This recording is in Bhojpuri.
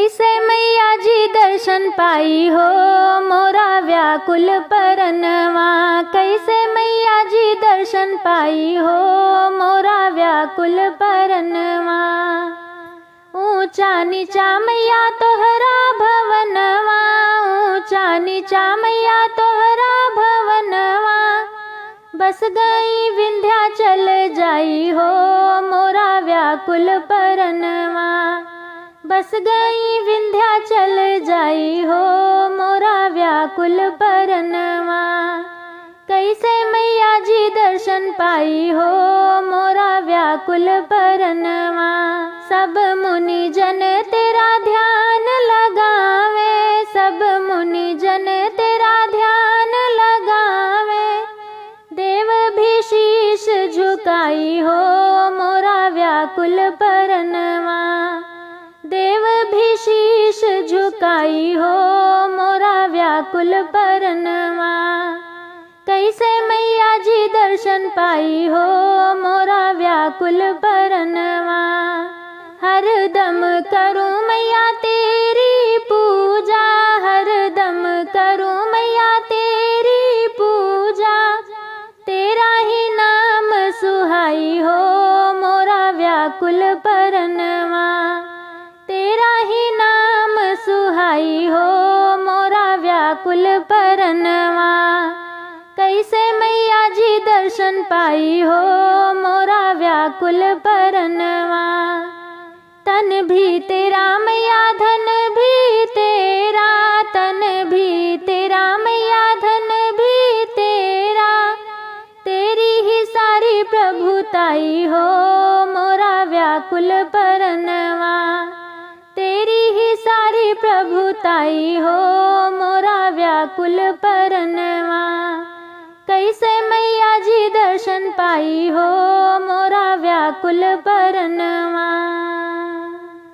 कैसे मैया जी दर्शन पाई हो मोरा व्याकुल परनवा। कैसे मैया जी दर्शन पाई हो मोरा व्याकुल परनवा। ऊंचा नीचा मैया तोहरा भवनवा, ऊंचा नीचा मैया तोहरा भवनवा। बस गई विंध्याचल जाई हो मोरा व्याकुल परनवा। बस गई विंध्याचल जाई हो मोरा व्याकुल परनवा। कैसे मैया जी दर्शन पाई हो मोरा व्याकुल परनवा। सब मुनि जन तेरा ध्यान लगावे, सब मुनि जन तेरा ध्यान लगावे। देव भी शीश झुकाई हो मोरा व्याकुल परनवा। देव भी शीश झुकाई हो मोरा व्याकुल परनवा। कैसे मैया जी दर्शन पाई हो मोरा व्याकुल परनवा। हर दम करूं मैया तेरी पूजा, हर दम करूं मैया तेरी पूजा। तेरा ही नाम सुहाई हो मोरा व्याकुल परनवा। तेरा ही नाम सुहाई हो मोरा व्याकुल परनवा। कैसे मैया जी दर्शन पाई हो मोरा व्याकुल परनवा। तन भी तेरा मैया धन भी तेरा, तन भी तेरा मैया धन भी तेरा। तेरी ही सारी प्रभुताई हो मोरा व्याकुल परनवा। तेरी ही सारी प्रभुताई हो मोरा व्याकुल परनवा। कैसे मैया जी दर्शन पाई हो मोरा व्याकुल परनवा।